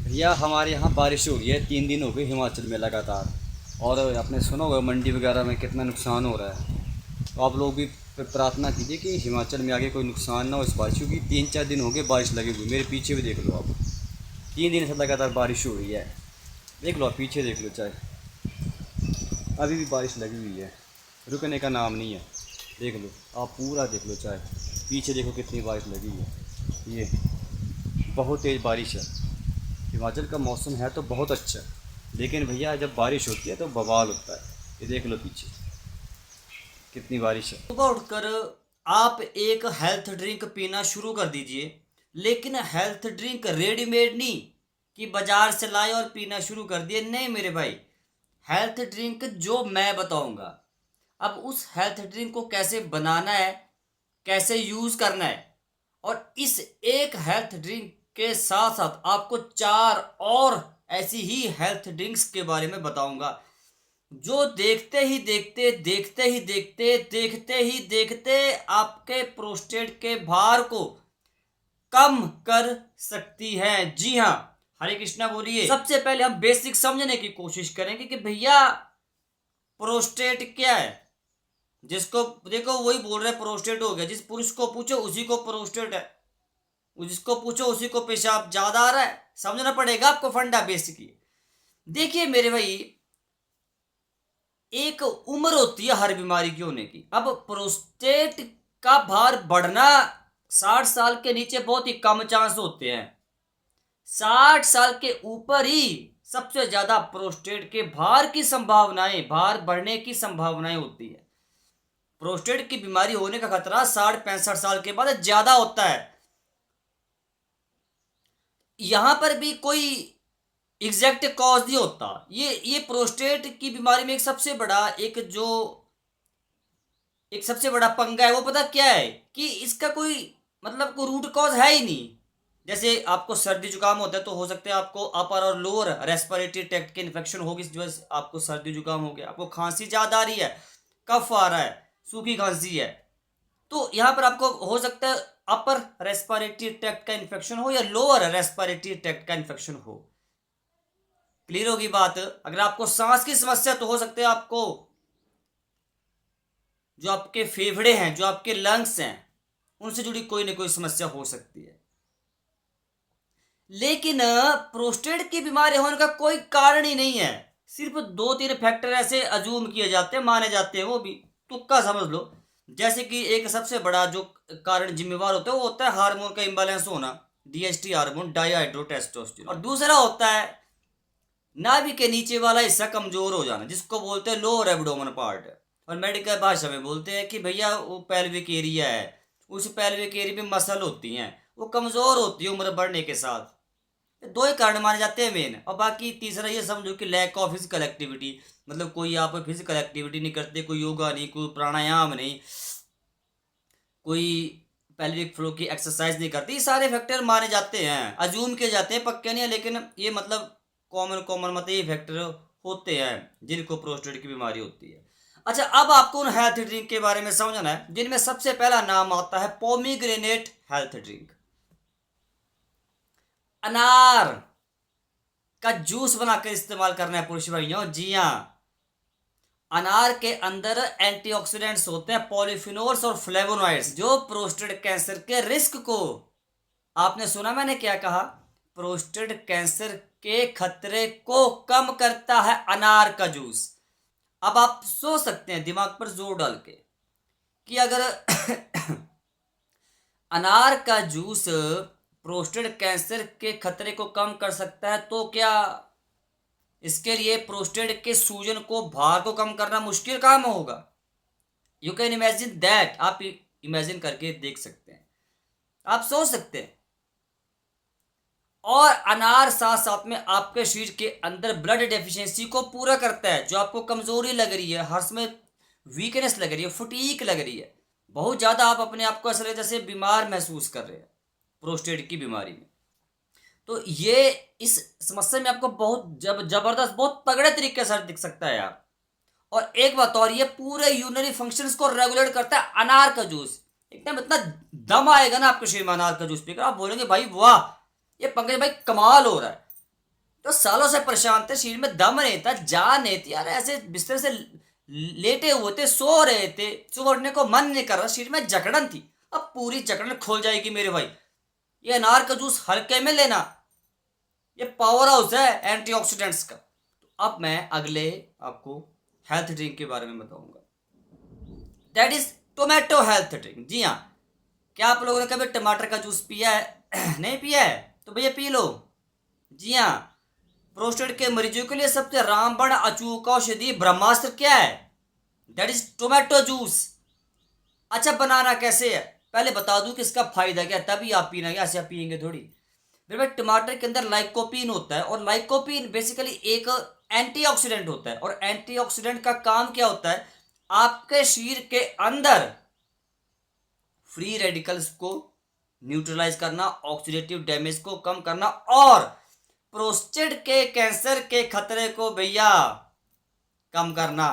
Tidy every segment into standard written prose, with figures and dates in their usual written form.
भैया हमारे यहाँ बारिश हो रही है, 3 दिन हो गए हिमाचल में लगातार। और आपने सुना होगा मंडी वगैरह में कितना नुकसान हो रहा है। तो आप लोग भी प्रार्थना कीजिए कि हिमाचल में आगे कोई नुकसान ना हो इस बारिश, क्योंकि 3-4 दिन हो गए बारिश लगी हुई। मेरे पीछे भी देख लो आप, 3 दिन से लगातार बारिश हो रही है। देख लो आप, पीछे देख लो, चाहे अभी भी बारिश लगी हुई है, रुकने का नाम नहीं है। देख लो आप, पूरा देख लो, चाहे पीछे देखो कितनी बारिश लगी है। ये बहुत तेज़ बारिश है। हिमाचल का मौसम है तो बहुत अच्छा है, लेकिन भैया जब बारिश होती है तो बवाल होता है। ये देख लो पीछे कितनी बारिश है। सुबह उठकर आप एक हेल्थ ड्रिंक पीना शुरू कर दीजिए, लेकिन हेल्थ ड्रिंक रेडीमेड नहीं कि बाजार से लाए और पीना शुरू कर दिए। नहीं मेरे भाई, हेल्थ ड्रिंक जो मैं बताऊंगा। अब उस हेल्थ ड्रिंक को कैसे बनाना है, कैसे यूज़ करना है, और इस एक हेल्थ ड्रिंक के साथ साथ आपको 4 और ऐसी ही हेल्थ ड्रिंक्स के बारे में बताऊंगा जो देखते ही देखते देखते ही देखते देखते ही देखते आपके प्रोस्टेट के भार को कम कर सकती है। जी हाँ, हरे कृष्णा बोलिए। सबसे पहले हम बेसिक समझने की कोशिश करेंगे कि भैया प्रोस्टेट क्या है। जिसको देखो वही बोल रहे प्रोस्टेट हो गया, जिस पुरुष को पूछो उसी को प्रोस्टेट है, जिसको पूछो उसी को पेशाब ज्यादा आ रहा है। समझना पड़ेगा आपको फंडा बेसिकली। देखिए मेरे भाई, एक उम्र होती है हर बीमारी की होने की। अब प्रोस्टेट का भार बढ़ना 60 साल के नीचे बहुत ही कम चांस होते हैं। 60 साल के ऊपर ही सबसे ज्यादा प्रोस्टेट के भार की संभावनाएं, भार बढ़ने की संभावनाएं होती है। प्रोस्टेट की बीमारी होने का खतरा 60-65 साल के बाद ज्यादा होता है। यहां पर भी कोई एग्जैक्ट कॉज नहीं होता। ये प्रोस्टेट की बीमारी में एक सबसे बड़ा पंगा है। वो पता क्या है कि इसका कोई मतलब कोई रूट कॉज है ही नहीं। जैसे आपको सर्दी जुकाम होता है तो हो सकता है आपको अपर और लोअर रेस्पिरेटरी ट्रैक्ट के इन्फेक्शन होगी, इस वजह से आपको सर्दी जुकाम हो गया। आपको खांसी ज्यादा आ रही है, कफ आ रहा है, सूखी खांसी है, तो यहां पर आपको हो सकता है अपर रेस्पिरेटरी ट्रैक्ट का इन्फेक्शन हो या लोअर रेस्पिरेटरी ट्रैक्ट का इन्फेक्शन हो। क्लियर होगी बात। अगर आपको सांस की समस्या तो हो सकता है आपको जो आपके फेफड़े हैं, जो आपके लंग्स हैं, उनसे जुड़ी कोई ना कोई समस्या हो सकती है। लेकिन प्रोस्टेट की बीमारी होने का कोई कारण ही नहीं है। सिर्फ 2-3 फैक्टर ऐसे अजूम किए जाते हैं, माने जाते हैं, वो भी तुक्का समझ लो। जैसे कि एक सबसे बड़ा जो कारण जिम्मेवार होता है वो होता है हार्मोन का इम्बैलेंस होना, डीएचटी हार्मोन, डाईहाइड्रोटेस्टोस्टेरोन। और दूसरा होता है नाभि के नीचे वाला हिस्सा कमजोर हो जाना, जिसको बोलते हैं लोअर एब्डोमेन पार्ट। और मेडिकल भाषा में बोलते हैं कि भैया वो पेल्विक एरिया है, उस पेल्विक एरिया में मसल होती हैं, वो कमजोर होती है उम्र बढ़ने के साथ। दो ही कारण माने जाते हैं मेन। और बाकी तीसरा ये समझो कि लैक ऑफ फिजिकल एक्टिविटी, मतलब कोई आप फिजिकल एक्टिविटी नहीं करते, कोई योगा नहीं, कोई प्राणायाम नहीं, कोई पेल्विक फ्लो की एक्सरसाइज नहीं करते। ये सारे फैक्टर माने जाते हैं, अजूम किए जाते हैं, पक्के नहीं है, लेकिन ये मतलब कॉमन कॉमन मतलब ये फैक्टर होते हैं जिनको प्रोस्टेट की बीमारी होती है। अच्छा, अब आपको उन हेल्थ ड्रिंक के बारे में समझना है जिनमें सबसे पहला नाम आता है पोमीग्रेनेट हेल्थ ड्रिंक। अनार का जूस बनाकर इस्तेमाल करना है पुरुष भाइयों। जी हाँ, अनार के अंदर एंटीऑक्सीडेंट्स होते हैं, पॉलीफिनोल्स और फ्लेवोनॉइड्स, जो प्रोस्टेट कैंसर के रिस्क को, आपने सुना मैंने क्या कहा, प्रोस्टेट कैंसर के खतरे को कम करता है अनार का जूस। अब आप सोच सकते हैं दिमाग पर जोर डाल के कि अगर अनार का जूस प्रोस्टेट कैंसर के खतरे को कम कर सकता है तो क्या इसके लिए प्रोस्टेट के सूजन को, भार को कम करना मुश्किल काम होगा? You can imagine that. आप इमेजिन करके देख सकते हैं, आप सोच सकते हैं। और अनार साथ साथ में आपके शरीर के अंदर ब्लड डेफिशिएंसी को पूरा करता है। जो आपको कमजोरी लग रही है, हर समय वीकनेस लग रही है, फटीक लग रही है, बहुत ज्यादा आप अपने आप को ऐसा जैसे बीमार महसूस कर रहे हैं प्रोस्टेट की बीमारी में, तो ये इस समस्या में आपको बहुत जबरदस्त, बहुत तगड़े तरीके से दिख सकता है यार। और एक बात और, ये पूरे यूरिनरी फंक्शंस को रेगुलेट करता है अनार का जूस। एकदम इतना दम आएगा ना आपके शरीर में अनार का जूस पीकर, आप बोलेंगे भाई वाह, ये पंकज भाई कमाल हो रहा है। तो सालों से परेशान थे, शरीर में दम नहीं था, जान नहीं थी यार, ऐसे बिस्तर से लेटे हुए थे, सो रहे थे, सुबह उठने को मन नहीं कर रहा, शरीर में जकड़न थी। अब पूरी जकड़न खोल जाएगी मेरे भाई, ये अनार का जूस हल्के में लेना, ये पावर हाउस है एंटीऑक्सीडेंट्स का। तो अब मैं अगले आपको हेल्थ ड्रिंक के बारे में बताऊंगा, that is tomato health drink. जी हाँ, क्या आप लोगों ने कभी टमाटर का जूस पिया है? नहीं पिया है तो भैया पी लो। जी हाँ, प्रोस्टेट के मरीजों के लिए सबसे रामबाण अचूक औषधि ब्रह्मास्त्र क्या है? That is tomato juice. अच्छा, बनाना कैसे है पहले बता दूं कि इसका फायदा क्या है, तभी आप पीना, ऐसे आप पियेंगे थोड़ी। मेरे भाई, टमाटर के अंदर लाइकोपीन होता है, और लाइकोपीन बेसिकली एक एंटीऑक्सीडेंट होता है, और एंटीऑक्सीडेंट का काम क्या होता है? आपके शरीर के अंदर फ्री रेडिकल्स को न्यूट्रलाइज करना, ऑक्सीडेटिव डैमेज को कम करना, और प्रोस्टेट के कैंसर के खतरे को भैया कम करना।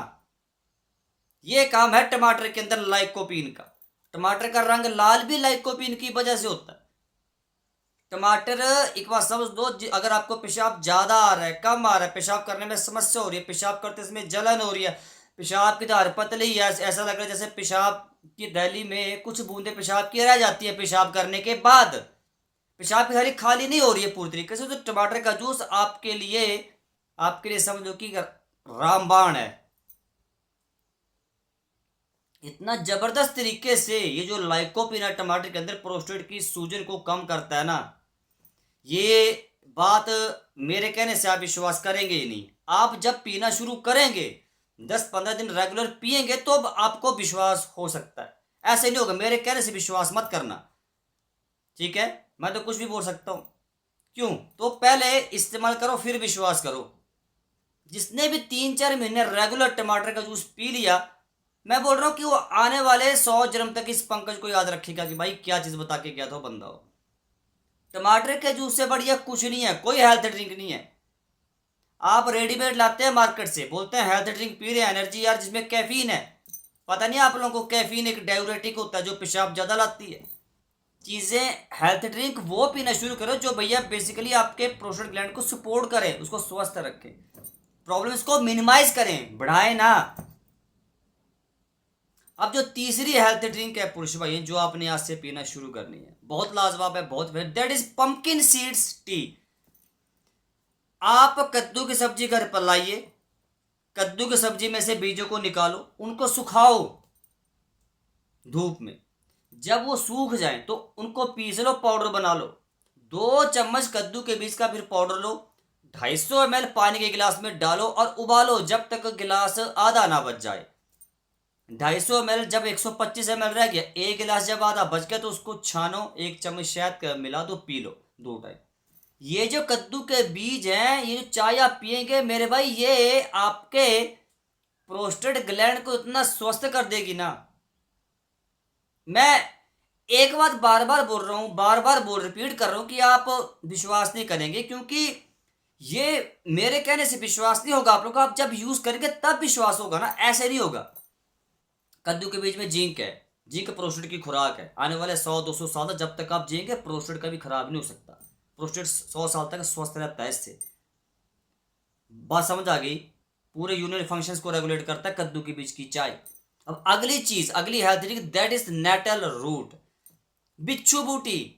ये काम है टमाटर के अंदर लाइकोपीन का। टमाटर का रंग लाल भी लाइकोपीन की वजह से होता है। टमाटर, एक बात समझ दो, अगर आपको पेशाब ज्यादा आ रहा है, कम आ रहा है, पेशाब करने में समस्या हो रही है, पेशाब करते समय जलन हो रही है, पेशाब की धार पतली है, ऐसा लग रहा है जैसे पेशाब की थैली में कुछ बूंदे पेशाब की रह जाती है पेशाब करने के बाद, पेशाब की थैली खाली नहीं हो रही है पूरी तरीके से, तो टमाटर का जूस आपके लिए समझो कि रामबाण है। इतना जबरदस्त तरीके से ये जो लाइकोपीन है टमाटर के अंदर, प्रोस्टेट की सूजन को कम करता है ना, ये बात मेरे कहने से आप विश्वास करेंगे ही नहीं। आप जब पीना शुरू करेंगे, 10-15 दिन रेगुलर पिएंगे, तो अब आपको विश्वास हो सकता है। ऐसे नहीं होगा, मेरे कहने से विश्वास मत करना, ठीक है? मैं तो कुछ भी बोल सकता हूं, क्यों? तो पहले इस्तेमाल करो फिर विश्वास करो। जिसने भी 3-4 महीने रेगुलर टमाटर का जूस पी लिया, मैं बोल रहा हूं कि वो आने वाले 100 जन्म तक इस पंकज को याद रखेगा कि भाई क्या चीज बता के गया था बंदा हो। टमाटर के जूस से बढ़िया कुछ नहीं है, कोई हेल्थ ड्रिंक नहीं है। आप रेडीमेड लाते हैं मार्केट से, बोलते हैं हेल्थ ड्रिंक पी रहे हैं, एनर्जी यार, जिसमें कैफीन है। पता नहीं आप लोगों को, कैफीन एक डाययूरेटिक होता है जो पेशाब ज्यादा लाती है। चीजें, हेल्थ ड्रिंक वो पीना शुरू करो जो भैया बेसिकली आपके प्रोस्टेट ग्लैंड को सपोर्ट करें, उसको स्वस्थ रखें, प्रॉब्लम्स को मिनिमाइज करें, बढ़ाए ना। अब जो तीसरी हेल्थ ड्रिंक है पुरुष भाई, जो आपने आज से पीना शुरू करनी है, बहुत लाजवाब है, बहुत, that is pumpkin seeds T. आप कद्दू की सब्जी घर पर लाइए, कद्दू की सब्जी में से बीजों को निकालो, उनको सुखाओ धूप में, जब वो सूख जाए तो उनको पीस लो, पाउडर बना लो। 2 चम्मच कद्दू के बीज का फिर पाउडर लो, 250 ml पानी के गिलास में डालो और उबालो जब तक गिलास आधा ना बच जाए। 250 ml जब 125 ml रह गया, एक गिलास जब आधा बच गया, तो उसको छानो, 1 चम्मच शहद का मिला दो, पी लो 2 टाइम। ये जो कद्दू के बीज हैं, ये जो चाय आप पियेंगे मेरे भाई, ये आपके प्रोस्टेट ग्लैंड को इतना स्वस्थ कर देगी ना। मैं एक बात बार बार बोल रहा हूं, बार बार रिपीट कर रहा हूं कि आप विश्वास नहीं करेंगे, क्योंकि ये मेरे कहने से विश्वास नहीं होगा आप लोग का, आप जब यूज करेंगे तब विश्वास होगा ना, ऐसे नहीं होगा। कद्दू के बीज में जिंक है, जिंक प्रोस्टेट की खुराक है। आने वाले 100-200 साल तक जब तक आप जिएंगे, प्रोस्टेट कभी खराब नहीं हो सकता, प्रोस्टेट 100 साल तक स्वस्थ रहता है इससे। बात समझ आ गई? पूरे यूरिनरी फंक्शंस को रेगुलेट करता है कद्दू के बीज की चाय। अब अगली चीज, अगली health drink, that is nettle root, बिच्छू बूटी।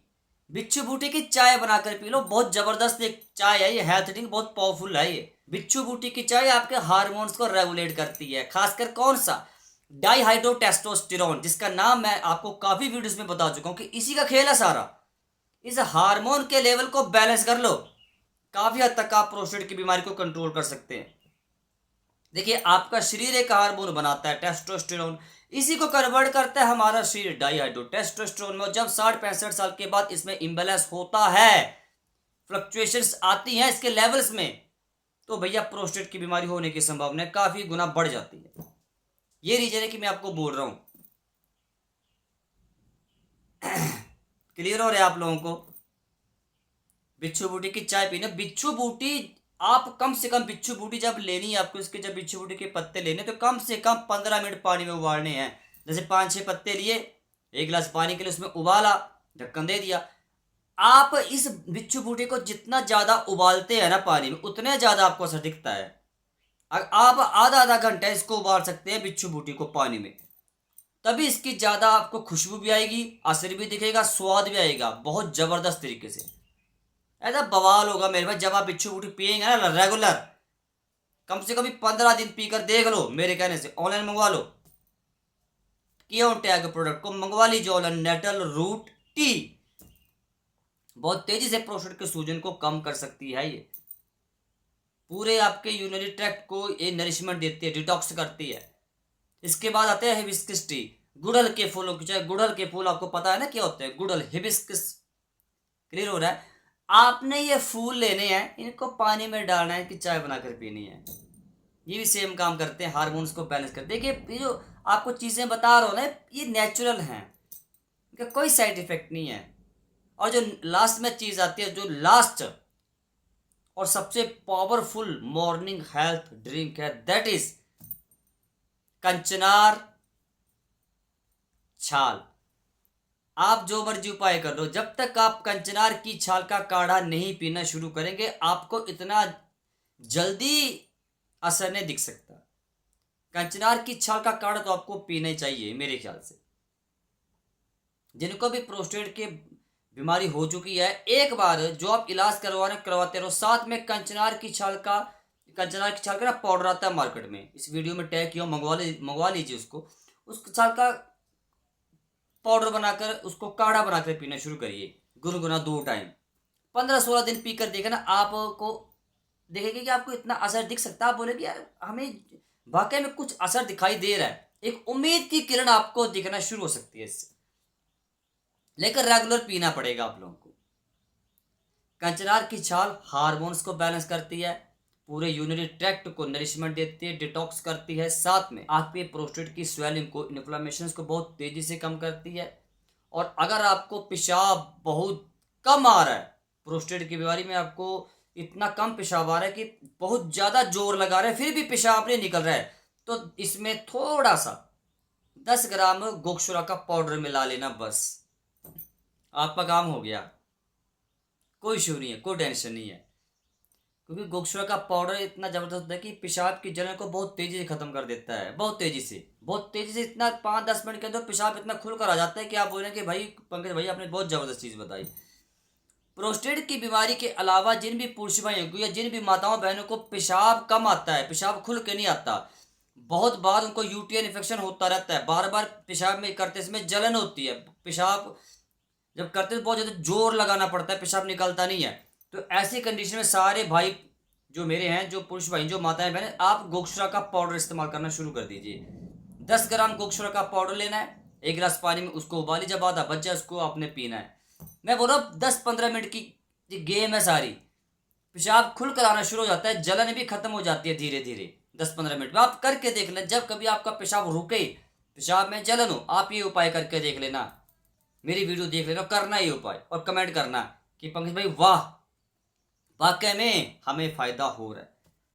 बिच्छू बूटी की चाय बनाकर पी लो, बहुत जबरदस्त एक चाय है ये, हेल्थ ड्रिंक बहुत पावरफुल है ये। बिच्छू बूटी की चाय आपके हार्मोन्स को रेगुलेट करती है, खासकर कौन सा? डाईहाइड्रोटेस्टोस्टेरोन, जिसका नाम मैं आपको काफी वीडियोस में बता चुका हूं कि इसी का खेल है सारा। इस हार्मोन के लेवल को बैलेंस कर लो, काफी हद तक आप प्रोस्टेट की बीमारी को कंट्रोल कर सकते हैं। देखिए, आपका शरीर एक हार्मोन बनाता है टेस्टोस्टेरोन, इसी को कन्वर्ट करता है हमारा शरीर डाईहाइड्रोटेस्टोस्टेरोन में। जब 60-65 साल के बाद इसमें इम्बैलेंस होता है, फ्लक्चुएशंस आती हैं इसके लेवल्स में, तो भैया प्रोस्टेट की बीमारी होने की संभावना काफी गुना बढ़ जाती है। ये रीजन है कि मैं आपको बोल रहा हूं। क्लियर हो रहा है आप लोगों को? बिच्छू बूटी की चाय पीना, बिच्छू बूटी आप कम से कम, बिच्छू बूटी जब लेनी है आपको, इसके जब बिच्छू बूटी के पत्ते लेने, तो कम से कम 15 मिनट पानी में उबालने हैं। जैसे 5-6 पत्ते लिए, 1 गिलास पानी के लिए उसमें उबाला, ढक्कन दे दिया, आप इस बिच्छू बूटी को जितना ज़्यादा उबालते हैं ना पानी में, उतने ज़्यादा आपको असर दिखता है। आप आधा आधा घंटा इसको उबाल सकते हैं बिच्छू बूटी को पानी में, तभी इसकी ज़्यादा आपको खुशबू भी आएगी, असर भी दिखेगा, स्वाद भी आएगा बहुत ज़बरदस्त तरीके से। ऐसा बवाल होगा मेरे भाई जब आप बिच्छू बूटी पियेंगे ना रेगुलर, कम से कम 15 दिन पीकर देख लो, मेरे कहने से ऑनलाइन मंगवा लो। कियोन टैग प्रोडक्ट को मंगवा लीजिए ऑनलाइन। नेटल रूट टी बहुत तेजी से प्रोस्टेट के सूजन को कम कर सकती है। ये पूरे आपके यूरिनरी ट्रैक्ट को ये नरिशमेंट देती है, डिटॉक्स करती है। इसके बाद आते हैं हिबिस्कस टी, गुड़हल के फूलों की चाय। गुड़हल के फूल आपको पता है ना क्या होते हैं, गुड़हल, हिबिस्कस, क्लियर हो रहा है। आपने ये फूल लेने हैं, इनको पानी में डालना है कि चाय बनाकर पीनी है। ये भी सेम काम करते हैं, हार्मोन्स को बैलेंस करते हैं। देखिए ये जो आपको चीज़ें बता रहा हूँ ना, ये नेचुरल हैं, इनका कोई साइड इफेक्ट नहीं है। और जो लास्ट में चीज़ आती है, जो लास्ट और सबसे पावरफुल मॉर्निंग हेल्थ ड्रिंक है, दैट इज कंचनार छाल। आप जो मर्जी उपाय कर लो, जब तक आप कंचनार की छाल का काढ़ा नहीं पीना शुरू करेंगे, आपको इतना जल्दी असर नहीं दिख सकता। कंचनार की छाल का काढ़ा तो आपको पीना ही चाहिए मेरे ख्याल से। जिनको भी प्रोस्टेट की बीमारी हो चुकी है, एक बार जो आप इलाज करवाते रहो, साथ में कंचनार की छाल का ना पाउडर आता है मार्केट में, इस वीडियो में टैग किया, मंगवा लीजिए उसको। उस छाल का पाउडर बनाकर उसको काढ़ा बनाकर पीना शुरू करिए, गुनगुना 2 टाइम। 15-16 दिन पीकर देखा ना, आपको देखेंगे कि आपको इतना असर दिख सकता है। आप बोलेंगे यार हमें वाकई में कुछ असर दिखाई दे रहा है, एक उम्मीद की किरण आपको दिखना शुरू हो सकती है इससे। लेकिन रेगुलर पीना पड़ेगा आप लोगों को। कंचनार की छाल हार्मोन्स को बैलेंस करती है, पूरे यूरिनरी ट्रैक्ट को नरिशमेंट देती है, डिटॉक्स करती है, साथ में आपके प्रोस्टेट की स्वेलिंग को, इन्फ्लेमेशन को बहुत तेजी से कम करती है। और अगर आपको पेशाब बहुत कम आ रहा है, प्रोस्टेट की बीमारी में आपको इतना कम पेशाब आ रहा है कि बहुत ज़्यादा जोर लगा रहा है फिर भी पेशाब नहीं निकल रहा है, तो इसमें थोड़ा सा 10 ग्राम गोक्षुरा का पाउडर मिला लेना, बस आपका काम हो गया। कोई इशू नहीं है, कोई टेंशन नहीं है, क्योंकि गोक्षुरा का पाउडर इतना ज़बरदस्त होता है कि पेशाब की जलन को बहुत तेज़ी से ख़त्म कर देता है, बहुत तेज़ी से, इतना 5-10 मिनट के अंदर पेशाब इतना खुल कर आ जाता है कि आप बोलें कि भाई पंकज भाई आपने बहुत ज़बरदस्त चीज़ बताई। प्रोस्टेट की बीमारी के अलावा जिन भी पुरुष भाइयों को या जिन भी माताओं बहनों को पेशाब कम आता है, पेशाब खुल के नहीं आता, बहुत बार उनको यूटीआई इन्फेक्शन होता रहता है, बार बार पेशाब में करते समय जलन होती है, पेशाब जब करते तो बहुत ज़्यादा जोर लगाना पड़ता है, पेशाब निकलता नहीं है, तो ऐसी कंडीशन में सारे भाई जो मेरे हैं, जो पुरुष भाई, जो माताएं बहनें, आप गोक्षुरा का पाउडर इस्तेमाल करना शुरू कर दीजिए। 10 ग्राम गोक्षुरा का पाउडर लेना है, 1 गिलास पानी में उसको उबाली, जब आधा बच जाए उसको आपने पीना है। मैं बोल रहा हूँ 10-15 मिनट की गेम है सारी। पेशाब खुल कर आना शुरू हो जाता है, जलन भी खत्म हो जाती है धीरे धीरे 10-15 मिनट में। आप करके देख लें, जब कभी आपका पेशाब रुके, पेशाब में जलन हो, आप ये उपाय करके देख लेना, मेरी वीडियो देख लेना, करना ये उपाय और कमेंट करना कि पंकज भाई वाह, वाकई में हमें फ़ायदा हो रहा है।